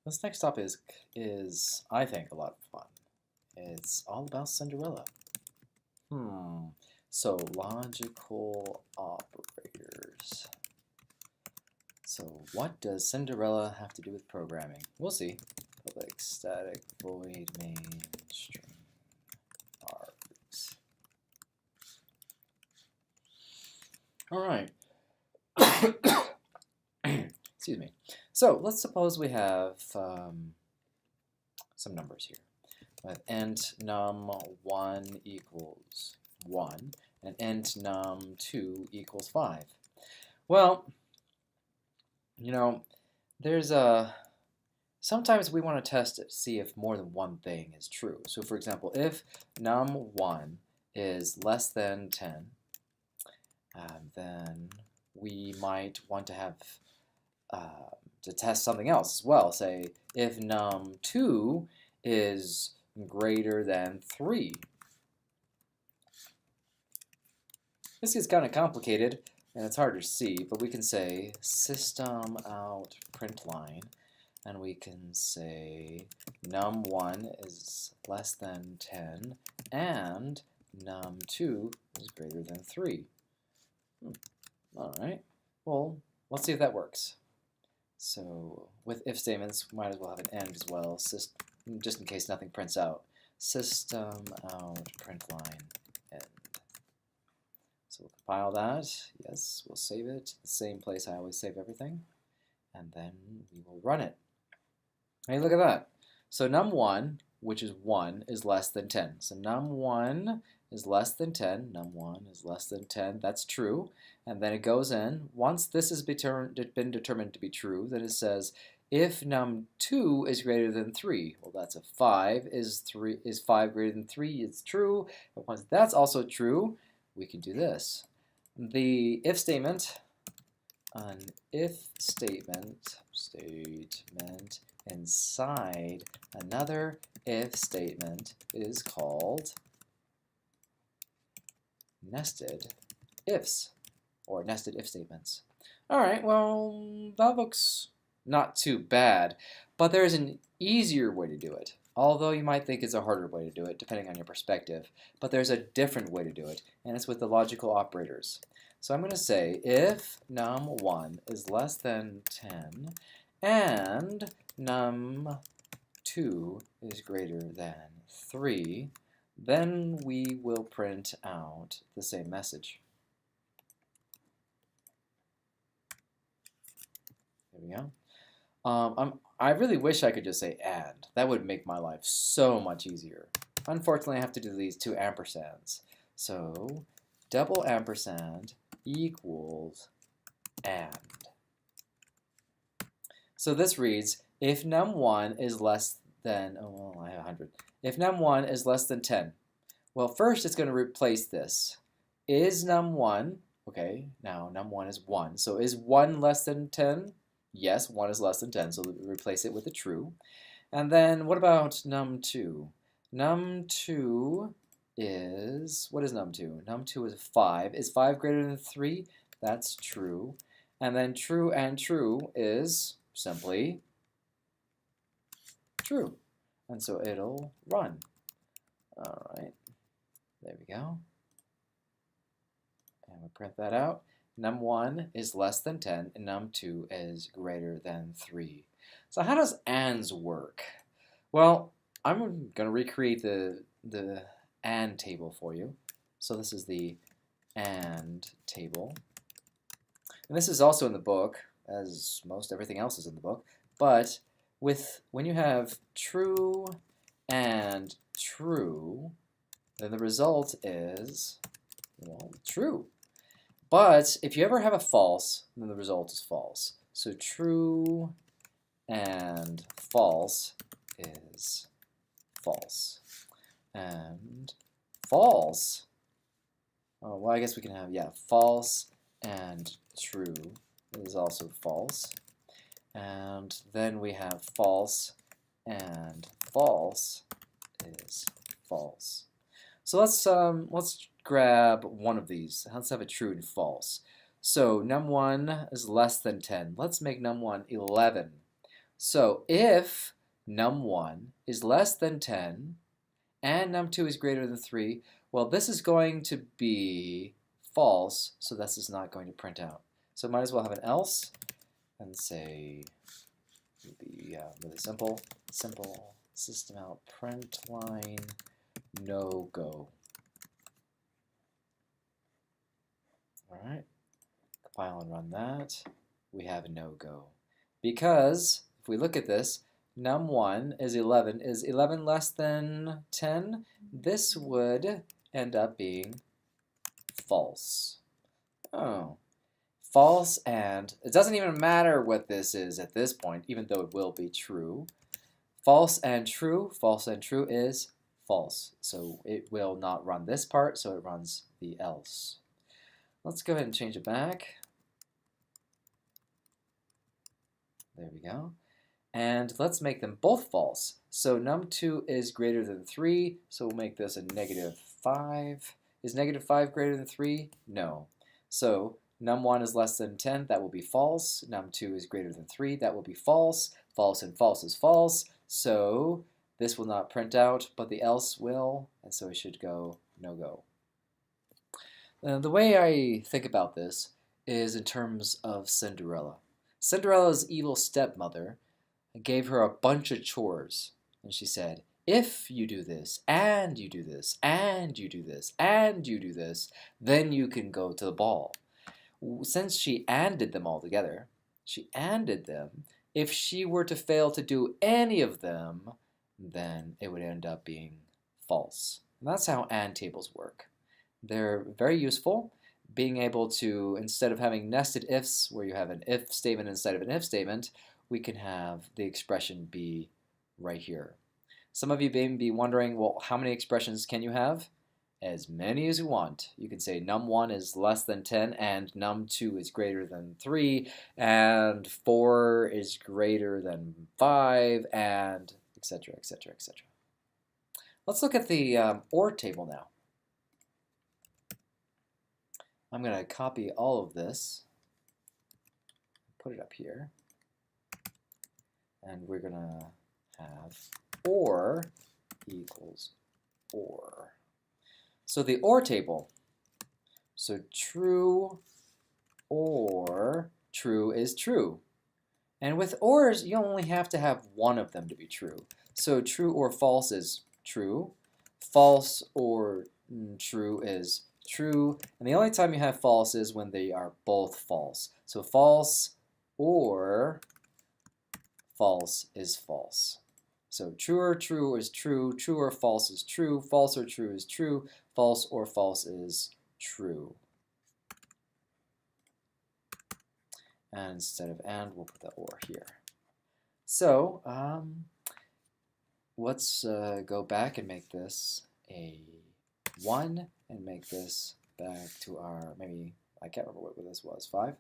This next topic is, I think, a lot of fun. It's all about Cinderella. So logical operators. So what does Cinderella have to do with programming? We'll see. Public static void main string args. All right. Excuse me. So let's suppose we have some numbers here. With int num1 equals 1 and int num2 equals 5. Well, there's sometimes we want to test it, see if more than one thing is true. So for example, if num1 is less than 10, then we might want to have to test something else as well. Say if num2 is greater than 3. This gets kind of complicated and it's hard to see, but we can say system out println, and we can say num1 is less than 10 and num2 is greater than 3. All right, well, let's see if that works. So with if statements, we might as well have an end as well, just in case nothing prints out. System out println end. So we'll compile that. Yes, we'll save it. The same place I always save everything. And then we will run it. Hey, look at that. So num1, which is 1, is less than 10. So num1 is less than 10. Num1 is less than 10. That's true. And then it goes in. Once this has been determined to be true, then it says if num2 is greater than 3. Well, that's a 5. Is 5 greater than 3? It's true. And once that's also true, we can do this. The if statement, an if statement inside another if statement is called nested ifs, or nested if statements. All right, well, that looks not too bad, but there's an easier way to do it. Although you might think it's a harder way to do it, depending on your perspective. But there's a different way to do it, and it's with the logical operators. So I'm going to say if num1 is less than 10 and num2 is greater than 3, then we will print out the same message. There we go. I really wish I could just say and. That would make my life so much easier. Unfortunately, I have to do these two ampersands. So double ampersand equals and. So this reads, if num1 is less than, oh, well, I have 100. If num1 is less than 10, well, first it's going to replace this. Is num1, okay, now num1 is 1. So is 1 less than 10? Yes, 1 is less than 10, so we replace it with a true. And then what about num2? Num2 is, what is num2? Num2 is 5. Is 5 greater than 3? That's true. And then true and true is simply true. And so it'll run. All right, there we go. And we'll print that out. Num1 is less than 10, and num2 is greater than 3. So how does ands work? Well, I'm going to recreate the and table for you. So this is the and table. And this is also in the book, as most everything else is in the book. But when you have true and true, then the result is, well, true. But if you ever have a false, then the result is false. So true and false is false. And false, oh, well, I guess we can have, yeah, false and true is also false. And then we have false and false is false. So let's grab one of these. Let's have a true and false. So num1 is less than 10. Let's make num1 11. So if num1 is less than 10 and num2 is greater than 3, well, this is going to be false, so this is not going to print out. So might as well have an else and say, maybe really simple system out print line no go. All right, compile and run that. We have a no go because if we look at this, num1 is 11. Is 11 less than 10? This would end up being false. Oh, false, and it doesn't even matter what this is at this point, even though it will be true. False and true is false. So it will not run this part, so it runs the else. Let's go ahead and change it back. There we go. And let's make them both false. So num2 is greater than 3, so we'll make this a -5. Is -5 greater than 3? No. So num1 is less than 10, that will be false. Num2 is greater than 3, that will be false. False and false is false. So this will not print out, but the else will, and so it should go no go. The way I think about this is in terms of Cinderella. Cinderella's evil stepmother gave her a bunch of chores, and she said, if you do this, and you do this, and you do this, and you do this, then you can go to the ball. Since she anded them all together, if she were to fail to do any of them, then it would end up being false. And that's how AND tables work. They're very useful, being able to, instead of having nested ifs, where you have an if statement instead of an if statement, we can have the expression be right here. Some of you may be wondering, well, how many expressions can you have? As many as you want. You can say num1 is less than 10 and num2 is greater than 3 and 4 is greater than 5 and etc., etc., etc. Let's look at the OR table now. I'm going to copy all of this, put it up here, and we're going to have OR equals OR. So the OR table, so true or true is true. And with ORs, you only have to have one of them to be true. So true or false is true. False or true is true. And the only time you have false is when they are both false. So false or false is false. So true or true is true. True or false is true. False or true is true. False or false is true. And instead of and, we'll put the or here. So let's go back and make this a 1 and make this back to our, maybe, I can't remember what this was, 5.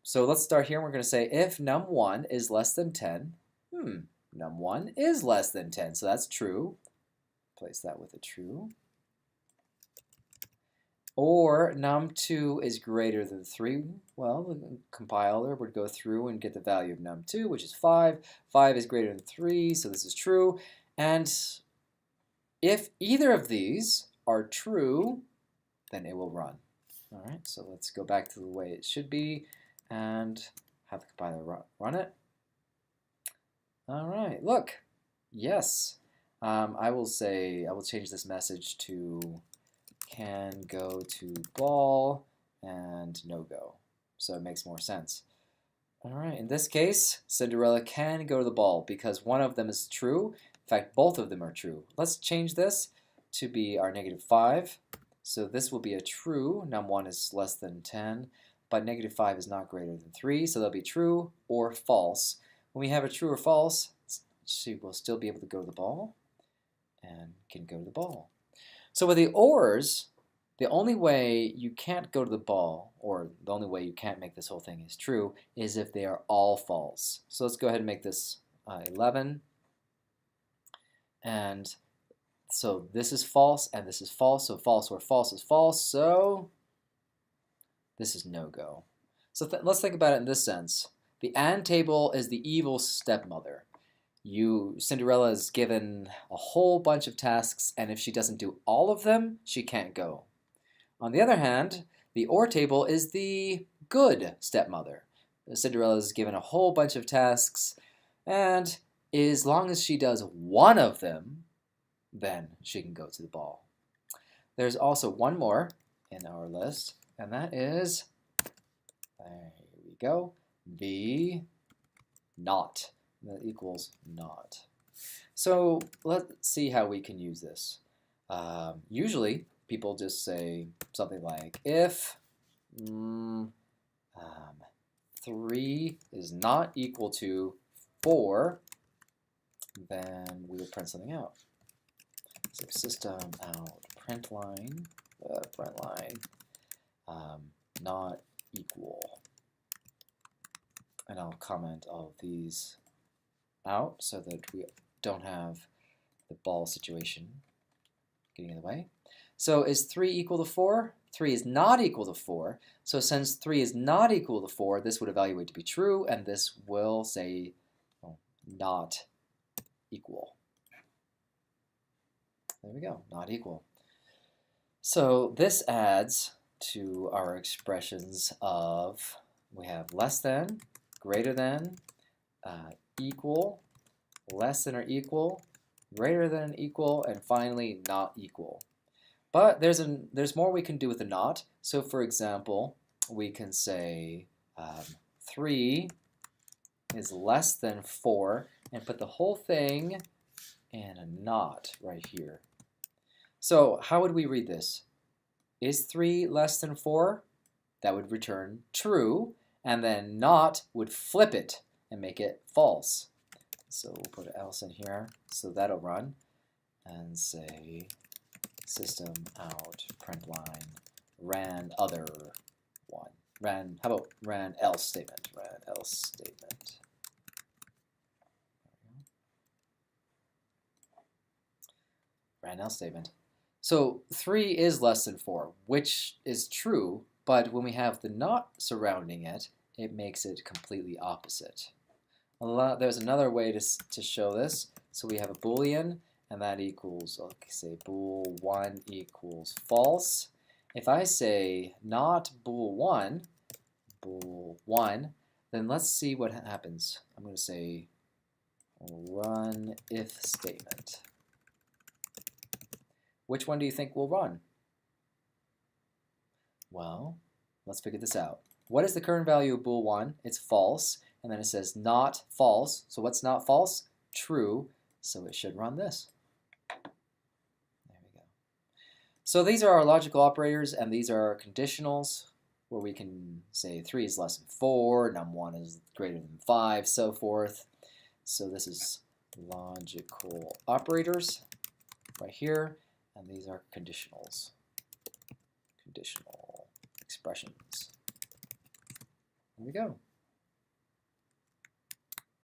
So let's start here. We're going to say if num1 is less than 10, num1 is less than 10, so that's true. Place that with a true. Or num2 is greater than 3. Well, the compiler would go through and get the value of num2, which is 5. 5 is greater than 3, so this is true. And if either of these are true, then it will run. All right, so let's go back to the way it should be and have the compiler run it. All right, look, yes. I will change this message to can go to ball and no go, so it makes more sense. All right, in this case, Cinderella can go to the ball because one of them is true. In fact, both of them are true. Let's change this to be our -5. So this will be a true. Num1 is less than 10, but -5 is not greater than 3, so that'll be true or false. When we have a true or false, she will still be able to go to the ball and can go to the ball. So with the ORs, the only way you can't go to the ball, or the only way you can't make this whole thing is true, is if they are all false. So let's go ahead and make this 11. And so this is false, and this is false, so false or false is false, so this is no-go. So let's think about it in this sense. The and table is the evil stepmother. Cinderella is given a whole bunch of tasks, and if she doesn't do all of them, she can't go. On the other hand, the or table is the good stepmother. Cinderella is given a whole bunch of tasks, and as long as she does one of them, then she can go to the ball. There's also one more in our list, and that is, there we go, the not. That equals not. So let's see how we can use this. Usually, people just say something like, if 3 is not equal to 4, then we will print something out. So system out print line, not equal. And I'll comment all of these out so that we don't have the ball situation getting in the way. So is 3 equal to 4? 3 is not equal to 4. So since 3 is not equal to 4, this would evaluate to be true, and this will say not equal. There we go, not equal. So this adds to our expressions of, we have less than, greater than, equal, less than or equal, greater than equal, and finally not equal. But there's more we can do with the not. So for example, we can say 3 is less than 4 and put the whole thing in a not right here. So how would we read this? Is 3 less than 4? That would return true, and then not would flip it and make it false. So we'll put else in here, so that'll run, and say system out print line ran other one. How about ran else statement? Ran else statement. Ran else statement. So 3 is less than 4, which is true, but when we have the not surrounding it, it makes it completely opposite. There's another way to show this. So we have a Boolean, and that equals, let's say bool 1 equals false. If I say not bool 1, then let's see what happens. I'm going to say run if statement. Which one do you think will run? Well, let's figure this out. What is the current value of bool 1? It's false, and then it says not false. So what's not false? True, so it should run this. There we go. So these are our logical operators, and these are our conditionals, where we can say 3 is less than 4, num1 is greater than 5, so forth. So this is logical operators right here, and these are conditionals, conditional expressions. There we go.